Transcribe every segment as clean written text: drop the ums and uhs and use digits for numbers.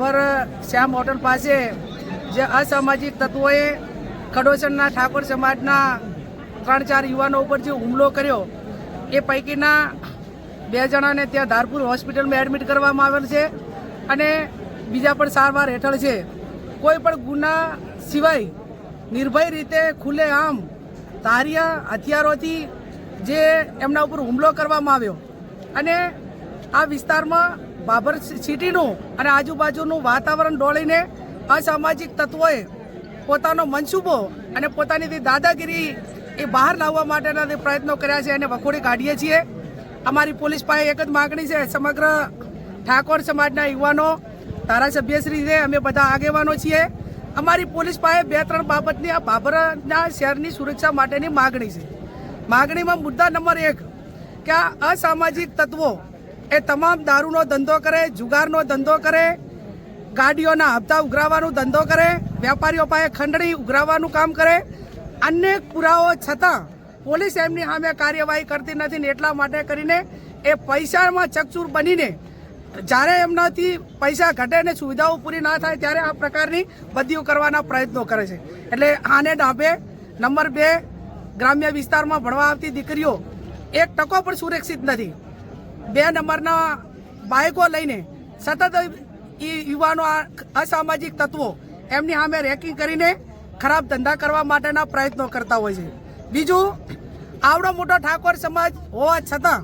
બાબર શ્યામ hotel પાસે જે અસામાજિક તત્વોએ ખડોસરના ઠાકોર સમાજના 3-4 યુવાનો ઉપર જે હુમલો કર્યો એ પૈકીના 2 જણાને ત્યાં ધારપુર હોસ્પિટલમાં એડમિટ કરવામાં આવેલ છે અને બીજા પણ સારવાર હેઠળ છે. કોઈ પણ ગુના સિવાય નિર્ભય રીતે ખુલ્લેઆમ ધારિયા હથિયારોથી જે એમના ઉપર હુમલો કરવામાં આવ્યો અને આ વિસ્તારમાં બાબર સિટીનું અને આજુબાજુનું વાતાવરણ ડોળીને અસામાજિક તત્વોએ પોતાનો મનસૂબો અને પોતાની દાદાગીરી એ બહાર લાવવા માટેના પ્રયત્નો કર્યા છે અને વખોડી કાઢીએ છીએ. અમારી પોલીસ પાસે એક જ માગણી છે, સમગ્ર ઠાકોર સમાજના યુવાનો ધારાસભ્યશ્રી છે, અમે બધા આગેવાનો છીએ. અમારી પોલીસ પાસે 2-3 બાબતની આ બાબરના શહેરની સુરક્ષા માટેની માગણી છે. માગણીમાં મુદ્દા નંબર 1 કે આ અસામાજિક તત્વો એ તમામ દારૂનો ધંધો કરે, જુગારનો ધંધો કરે, ગાડીઓના હપ્તા ઉઘરાવવાનો ધંધો કરે, વેપારીઓ પાસે ખંડણી ઉઘરાવવાનું કામ કરે. અનેક પુરાવો છતાં પોલીસ એમની સામે કાર્યવાહી કરતી નથી ને એટલા માટે કરીને એ પૈસામાં ચકચૂર બનીને જ્યારે એમનાથી પૈસા ઘટે ને સુવિધાઓ પૂરી ના થાય ત્યારે આ પ્રકારની બદલીઓ કરવાના પ્રયત્નો કરે છે. એટલે આને ડાબે નંબર 2 ગ્રામ્ય વિસ્તારમાં ભણવા આવતી દીકરીઓ 1% પણ સુરક્ષિત નથી. 2 નંબરના બાઇકો લઈને સતત યુવાનો અસામાજિક તત્વો એમની સામે રેકિંગ કરીને ખરાબ ધંધા કરવા માટેના પ્રયત્નો કરતા હોય છે. બીજું, આવડો મોટો ઠાકોર સમાજ હોવા છતાં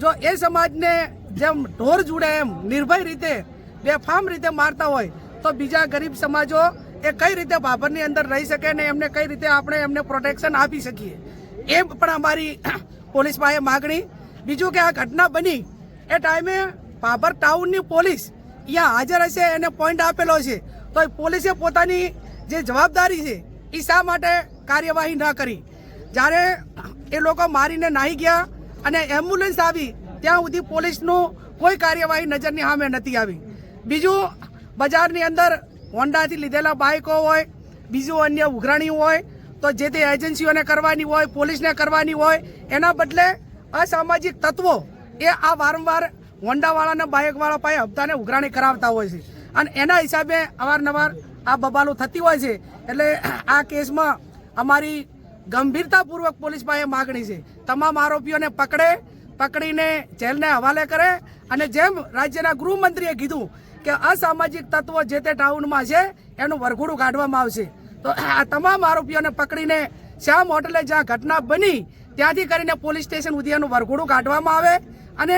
જો એ સમાજને જેમ ઢોર જુડે એમ નિર્ભય રીતે બેફામ રીતે મારતા હોય તો બીજા ગરીબ સમાજો એ કઈ રીતે બાબરની અંદર રહી શકે ને એમને કઈ રીતે આપણે એમને પ્રોટેક્શન આપી શકીએ એ પણ અમારી પોલીસ પાસે માગણી. બીજું કે આ ઘટના બની એ ટાઈમે બાબર ટાઉનની પોલીસ અહીંયા હાજર હશે એને પોઈન્ટ આપેલો છે તો પોલીસે પોતાની જે જવાબદારી છે એ શા માટે કાર્યવાહી ન કરી? જ્યારે એ લોકો મારીને નાહી ગયા અને એમ્બ્યુલન્સ આવી ત્યાં સુધી પોલીસનું કોઈ કાર્યવાહી નજરની સામે નથી આવી. બીજું, બજારની અંદર હોન્ડાથી લીધેલા બાઇકો હોય, બીજું અન્ય ઉઘરાણી હોય તો જે તે એજન્સીઓને કરવાની હોય, પોલીસને કરવાની હોય, એના બદલે અસામાજિક તત્વો એ આ વારંવાર હોન્ડાવાળાના બાઇકવાળા પાસે હપ્તાને ઉઘરાણી કરાવતા હોય છે અને એના હિસાબે અવારનવાર આ બબાલો થતી હોય છે. એટલે આ કેસમાં અમારી ગંભીરતાપૂર્વક પોલીસ પાસે માગણી છે, તમામ આરોપીઓને પકડીને જેલને હવાલે કરે અને જેમ રાજ્યના ગૃહમંત્રીએ કીધું કે અસામાજિક તત્વો જે તે ટાઉનમાં છે એનું વરઘોડું કાઢવામાં આવશે. તો આ તમામ આરોપીઓને પકડીને શ્યામ હોટલે જ્યાં ઘટના બની ત્યાંથી કરીને પોલીસ સ્ટેશન સુધી એનું વરઘોડું કાઢવામાં આવે અને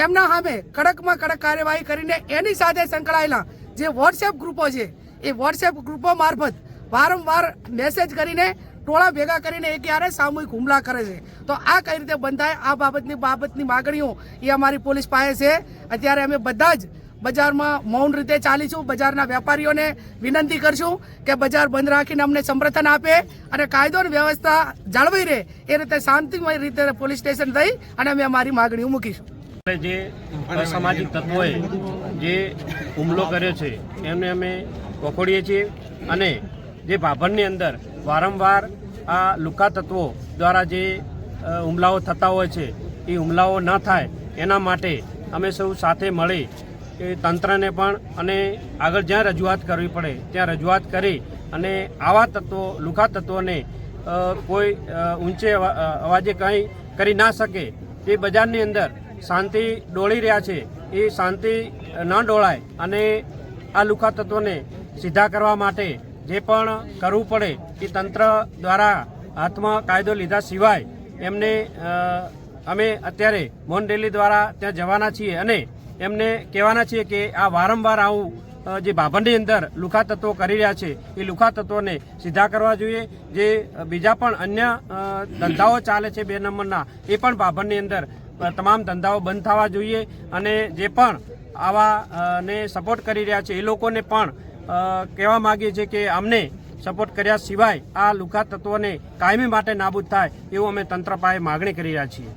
એમના સામે કડકમાં કડક કાર્યવાહી કરીને એની સાથે સંકળાયેલા જે વોટ્સએપ ગ્રુપો છે એ વોટ્સએપ ગ્રુપો મારફત વારંવાર મેસેજ કરીને ટોળા ભેગા કરીને એ ક્યારે સામૂહિક હુમલા કરે છે. તો આ કઈ રીતે બંધ થાય આ બાબતની માગણીઓ એ અમારી પોલીસ પાસે છે. અત્યારે અમે બધા જ બજારમાં મૌન રીતે ચાલીશું. બજારના વેપારીઓને વિનંતી કરશું કે બજાર બંધ રાખીને અમને સમર્થન આપે અને કાયદો અને વ્યવસ્થા જાળવાઈ રહે એ રીતે શાંતિમય રીતે પોલીસ સ્ટેશન થઈ અને અમે અમારી માગણીઓ મૂકીશું. જે અસામાજિક તત્વોએ જે હુમલો કર્યો છે એમને અમે વખોડીએ છીએ અને જે બાબરની અંદર વારંવાર આ લુકા તત્વો દ્વારા જે હુમલાઓ થતા હોય છે એ હુમલાઓ ન થાય એના માટે અમે સૌ સાથે મળી એ તંત્રને પણ અને આગળ જ્યાં રજૂઆત કરવી પડે ત્યાં રજૂઆત કરી અને આવા તત્વો લુકા તત્વોને કોઈ ઊંચે અવાજે કંઈ કરી ના શકે તે બજારની અંદર શાંતિ ડોળી રહ્યા છે એ શાંતિ ન ડોળાય અને આ લુકા તત્વોને સીધા કરવા માટે જે પણ કરવું પડે એ તંત્ર દ્વારા હાથમાં કાયદો લીધા સિવાય એમને અમે અત્યારે મૌન રેલી દ્વારા ત્યાં જવાના છીએ અને એમને કહેવાના છીએ કે આ વારંવાર આવું જે બાબરની અંદર લુકા તત્વો કરી રહ્યા છે એ લુકા તત્વોને સીધા કરવા જોઈએ. જે બીજા પણ અન્ય ધંધાઓ ચાલે છે 2 નંબરના એ પણ બાબરની અંદર તમામ ધંધાઓ બંધ થવા જોઈએ અને જે પણ આવા ને સપોર્ટ કરી રહ્યા છે એ લોકોને પણ કહેવા માગીએ છીએ કે અમને સપોર્ટ કર્યા સિવાય આ લુકા તત્વોને કાયમી માટે નાબૂદ થાય એવું અમે તંત્ર પાસે માગણી કરી રહ્યા છીએ.